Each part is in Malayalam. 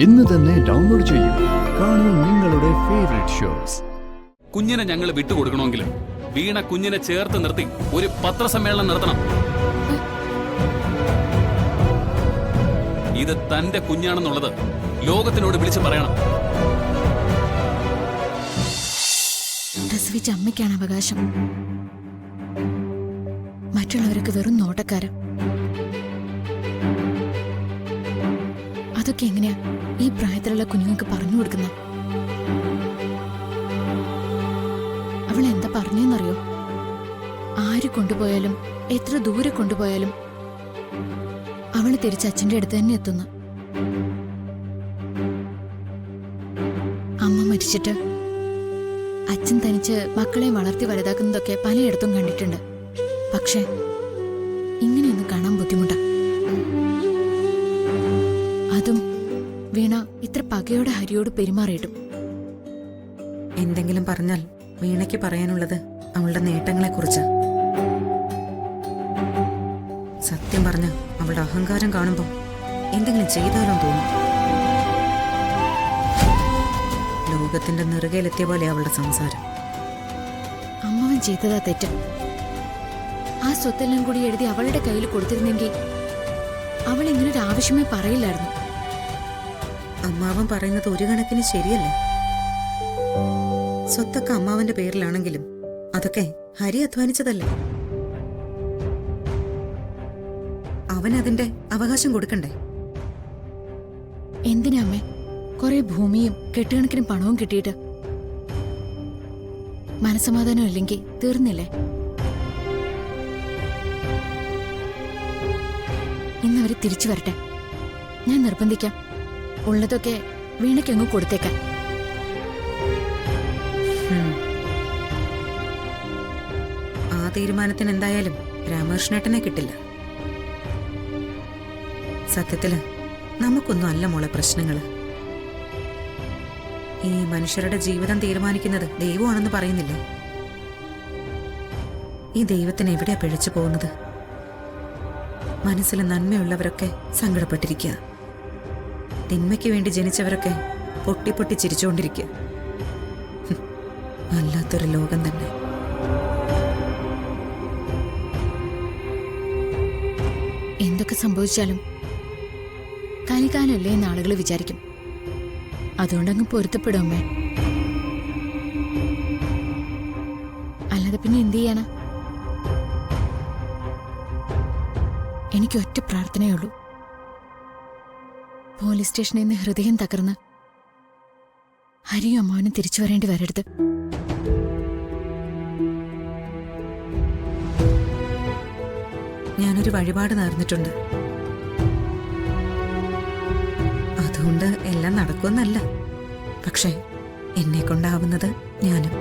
ഇന്ന് തന്നെ ഡൗൺലോഡ് ചെയ്യൂ. കാണൂ നിങ്ങളുടെ ഫേവറേറ്റ് ഷോസ്. കുഞ്ഞിനെ ഞങ്ങൾ വിട്ടുകൊടുക്കണമെങ്കിൽ വീണ കുഞ്ഞിനെ ചേർത്ത് നിർത്തി ഒരു പത്രസമ്മേളനം നടത്തണം. ഇത് തന്റെ കുഞ്ഞാണെന്നുള്ളത് ലോകത്തിനോട് വിളിച്ചു പറയണം. പ്രസവിച്ച അമ്മയ്ക്കാണ് അവകാശം. മറ്റുള്ളവരൊക്കെ വെറും നോട്ടക്കാര്. അതൊക്കെ എങ്ങനെയാ ഈ പ്രായത്തിലുള്ള കുഞ്ഞുങ്ങൾക്ക് പറഞ്ഞു കൊടുക്കുന്ന? അവൾ എന്താ പറഞ്ഞെന്നറിയോ? ആര് കൊണ്ടുപോയാലും എത്ര ദൂരെ കൊണ്ടുപോയാലും അവള് തിരിച്ച് അച്ഛൻ്റെ അടുത്ത് തന്നെ എത്തുന്നു. അമ്മ മരിച്ചിട്ട് അച്ഛൻ തനിച്ച് മക്കളെ വളർത്തി വലുതാക്കുന്നതൊക്കെ പലയിടത്തും കണ്ടിട്ടുണ്ട്. പക്ഷെ ഇങ്ങനെയൊന്നും കാണാൻ ബുദ്ധിമുട്ടാ. അതും വീണ ഇത്ര പകയോടെ ഹരിയോട് പെരുമാറിയിട്ടും. എന്തെങ്കിലും പറഞ്ഞാൽ വീണയ്ക്ക് പറയാനുള്ളത് അവളുടെ നേട്ടങ്ങളെക്കുറിച്ചാ. സത്യം പറഞ്ഞ അവളുടെ അഹങ്കാരം കാണുമ്പോൾ എന്തെങ്കിലും ചെയ്താലും തോന്നും. ലോകത്തിന്റെ നെറുകയിലെത്തിയ പോലെ അവളുടെ സംസാരം. അമ്മവൻ ചെയ്തതാ തെറ്റ്. ആ സ്വത്തെല്ലാം കൂടി എഴുതി അവളുടെ കയ്യിൽ കൊടുത്തിരുന്നെങ്കിൽ അവൾ ഇങ്ങനൊരു ആവശ്യമേ പറയില്ലായിരുന്നു. അമ്മാവൻ പറയുന്നത് ഒരു കണക്കിന് ശരിയല്ലേ? സ്വത്തൊക്കെ അമ്മാവന്റെ പേരിലാണെങ്കിലും അതൊക്കെ ഹരി അധ്വാനിച്ചതല്ലേ? അവനതിന്റെ അവകാശം കൊടുക്കണ്ടേ? എന്തിനാ അമ്മേ കുറെ ഭൂമിയും കെട്ടുകണക്കിന് പണവും കിട്ടിയിട്ട് മനസമാധാനം ഇല്ലെങ്കിൽ തീർന്നില്ലേ? ഇന്നവര് തിരിച്ചു വരട്ടെ. ഞാൻ നിർബന്ധിക്കാം. ഉള്ളതൊക്കെ വീണയ്ക്കങ്ങ് കൊടുത്തേക്കാൻ. ആ തീരുമാനത്തിന് എന്തായാലും രാമകൃഷ്ണേട്ടനെ കിട്ടില്ല. സത്യത്തില് നമുക്കൊന്നും അല്ല മോളെ പ്രശ്നങ്ങള്. ഈ മനുഷ്യരുടെ ജീവിതം തീരുമാനിക്കുന്നത് ദൈവമാണെന്ന് പറയുന്നില്ലേ? ഈ ദൈവത്തിന് എവിടെയാ പിഴച്ചു പോകുന്നത്? മനസ്സിൽ നന്മയുള്ളവരൊക്കെ സങ്കടപ്പെട്ടിരിക്കുക. തിന്മയ്ക്ക് വേണ്ടി ജനിച്ചവരൊക്കെ പൊട്ടി പൊട്ടി ചിരിച്ചുകൊണ്ടിരിക്കുക. വല്ലാത്തൊരു ലോകം തന്നെ. എന്തൊക്കെ സംഭവിച്ചാലും കലികാലല്ലേ എന്ന് ആളുകൾ വിചാരിക്കും. അതുകൊണ്ടങ്ങ് പൊരുത്തപ്പെടും അമ്മേ. അല്ലാതെ പിന്നെ എന്ത് ചെയ്യാനാ? എനിക്ക് ഒറ്റ പ്രാർത്ഥനയുള്ളൂ. പോലീസ് സ്റ്റേഷനിൽ നിന്ന് ഹൃദയം തകർന്ന് ഹരിയും അമ്മാവനും തിരിച്ചു വരേണ്ടി വരരുത്. ഞാനൊരു വഴിപാട് നേർന്നിട്ടുണ്ട്. അതുകൊണ്ട് എല്ലാം നടക്കുമെന്നല്ല, പക്ഷേ എന്നെ കൊണ്ടാവുന്നത് ഞാനും.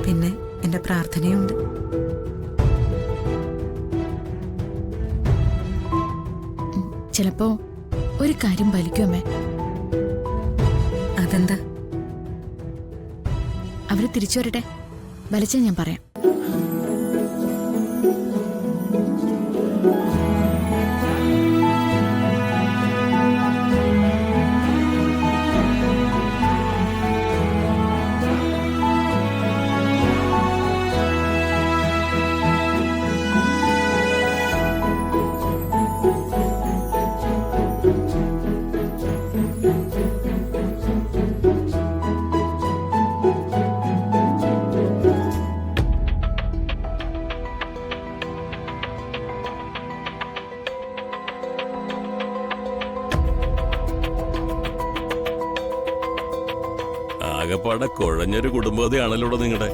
പിന്നെ എന്റെ പ്രാർത്ഥനയുണ്ട്. ചിലപ്പോ ഒരു കാര്യം ഫലിക്കും അമ്മേ. അതെന്താ? അവര് തിരിച്ചു വരട്ടെ. ഫലിച്ചാൽ ഞാൻ പറയാം. ആകപ്പാടെ കുഴഞ്ഞൊരു കുടുംബതയാണല്ലോ നിങ്ങളുടെ.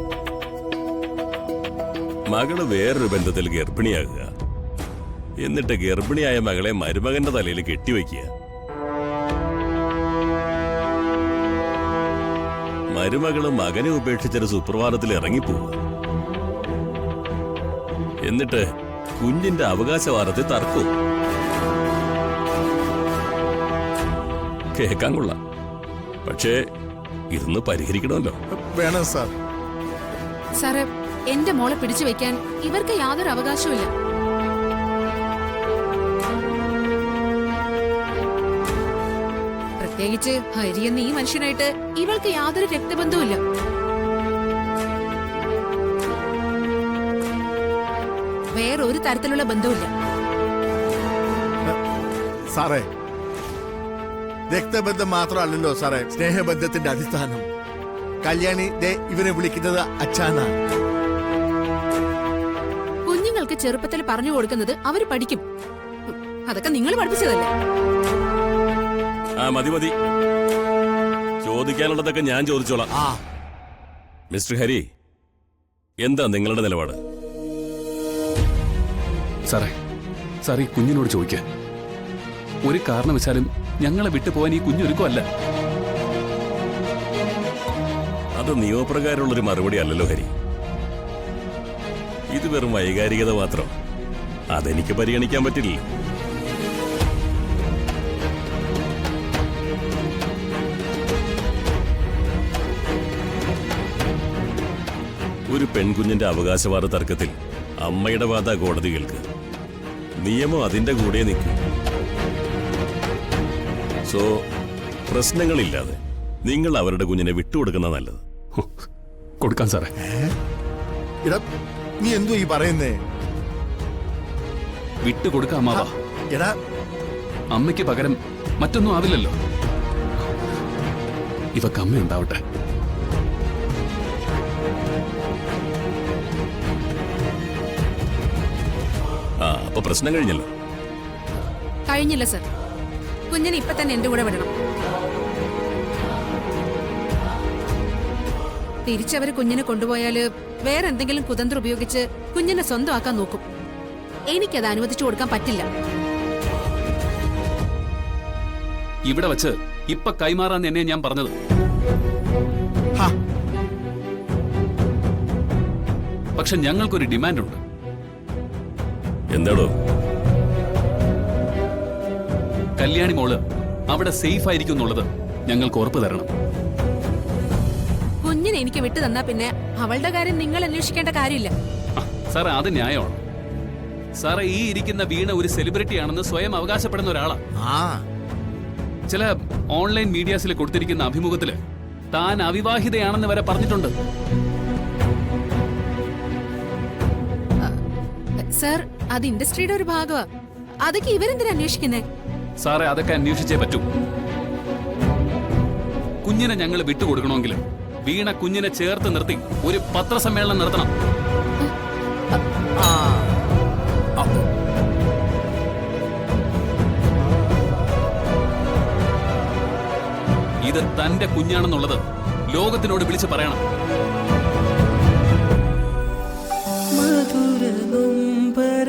മകള് വേറൊരു ബന്ധത്തിൽ ഗർഭിണിയാകുക, എന്നിട്ട് ഗർഭിണിയായ മകളെ മരുമകന്റെ തലയിൽ കെട്ടിവെക്കുക. മരുമകള് മകനെ ഉപേക്ഷിച്ചൊരു സുപ്രഭാതത്തിൽ ഇറങ്ങിപ്പോവുക. എന്നിട്ട് കുഞ്ഞിന്റെ അവകാശവാദത്തിൽ തർക്കവും. കേൾക്കാൻ കൊള്ളാം, പക്ഷേ ഇതൊന്ന് പരിഹരിക്കണമല്ലോ. വേണം സാർ. സാറേ, എന്റെ മോളെ പിടിച്ചു വെക്കാൻ ഇവർക്ക് യാതൊരു അവകാശവുമില്ല. പ്രത്യേകിച്ച് ഹരി എന്ന ഈ മനുഷ്യനായിട്ട് ഇവൾക്ക് യാതൊരു രക്തബന്ധവുമില്ല. വേറൊരു തരത്തിലുള്ള ബന്ധവുമില്ല. സാറേ, രക്തബന്ധം മാത്രമല്ലല്ലോ സാറേ സ്നേഹബന്ധത്തിന്റെ അടിസ്ഥാനം. കല്യാണി ദേ ഇവരെ വിളിക്കുന്നത് അച്ഛാനാ. കുഞ്ഞുങ്ങൾക്ക് ചെറുപ്പത്തിൽ പറഞ്ഞു കൊടുക്കുന്നത് അവര് പഠിക്കും. അതൊക്കെ നിങ്ങൾ പഠിപ്പിച്ചതല്ലേ? ആ മതി മതി, ചോദിക്കാനുള്ളതൊക്കെ ഞാൻ ചോദിച്ചോളാം. ആ മിസ്റ്റർ ഹരി, എന്താ നിങ്ങളുടെ നിലപാട്? സാറേ ഈ കുഞ്ഞിനോട് ചോദിക്ക. ഒരു കാരണവശാലും ഞങ്ങളെ വിട്ടുപോകാൻ ഈ കുഞ്ഞൊരുക്കമല്ല. അത് നിയമപ്രകാരമുള്ളൊരു മറുപടി അല്ലല്ലോ ഹരി. ഇത് വെറും വൈകാരികത മാത്രം. അതെനിക്ക് പരിഗണിക്കാൻ പറ്റില്ല. ഒരു പെൺകുഞ്ഞിന്റെ അവകാശവാദ തർക്കത്തിൽ അമ്മയുടെ വാദ കോടതി കേൾക്കുക. നിയമം അതിന്റെ കൂടെ നിൽക്കും. സോ പ്രശ്നങ്ങളില്ലാതെ നിങ്ങൾ അവരുടെ കുഞ്ഞിനെ വിട്ടുകൊടുക്കുന്ന നല്ലത്. കൊടുക്കാൻ സാറേ. എടാ, നീ എന്തോ ഈ പറയുന്നേ? വിട്ടുകൊടുക്കാം അമ്മാവാ. എടാ, അമ്മയ്ക്ക് പകരം മറ്റൊന്നും ആവില്ലല്ലോ. ഇവക്ക് അമ്മയുണ്ടാവട്ടെ. ആ അപ്പൊ പ്രശ്നം കഴിഞ്ഞല്ലോ. കഴിഞ്ഞില്ല സർ. കുഞ്ഞിനെ ഇപ്പൊ തന്നെ എന്റെ കൂടെ വിടണം. തിരിച്ചവര് കുഞ്ഞിനെ കൊണ്ടുപോയാല് വേറെ എന്തെങ്കിലും കുതന്ത്രം ഉപയോഗിച്ച് കുഞ്ഞിനെ സ്വന്തമാക്കാൻ നോക്കും. എനിക്കത് അനുവദിച്ചു കൊടുക്കാൻ പറ്റില്ല. ഇവിടെ വച്ച് ഇപ്പൊ കൈമാറാന്ന് എന്നെ ഞാൻ പറഞ്ഞത്. ഹാ, പക്ഷെ ഞങ്ങൾക്കൊരു ഡിമാൻഡുണ്ട്. എന്താടോ? കല്യാണി മോള് അവിടെ സേഫ് ആയിരിക്കും എന്നുള്ളത് ഞങ്ങൾക്ക് ഉറപ്പ് തരണം. കുഞ്ഞിനെ എനിക്ക് വിട്ടു തന്നാ പിന്നെ അവളുടെ കാര്യം നിങ്ങൾ അന്വേഷിക്കേണ്ട കാര്യമില്ല. സാറേ, അത് ന്യായമാണ്. സാറേ, ഈ ഇരിക്കുന്ന വീണ ഒരു സെലിബ്രിറ്റി ആണെന്ന് സ്വയം അവകാശപ്പെടുന്ന ഒരാളാണ്. ആ ചില ഓൺലൈൻ മീഡിയാസിൽ കൊടുത്തിരിക്കുന്ന അഭിമുഖത്തില് താൻ അവിവാഹിതയാണെന്ന് വരെ പറഞ്ഞിട്ടുണ്ട്. സർ, അത് ഇൻഡസ്ട്രിയുടെ ഒരു ഭാഗമാ. അതൊക്കെ ഇവരെന്തിനാ അന്വേഷിക്കുന്നേ? സാറേ, അതൊക്കെ അന്വേഷിച്ചേ പറ്റൂ. കുഞ്ഞിനെ ഞങ്ങൾ വിട്ടുകൊടുക്കണമെങ്കിൽ വീണ കുഞ്ഞിനെ ചേർത്ത് നിർത്തി ഒരു പത്രസമ്മേളനം നടത്തണം. ഇത് തന്റെ കുഞ്ഞാണെന്നുള്ളത് ലോകത്തിനോട് വിളിച്ചു പറയണം. മധുര നൊമ്പര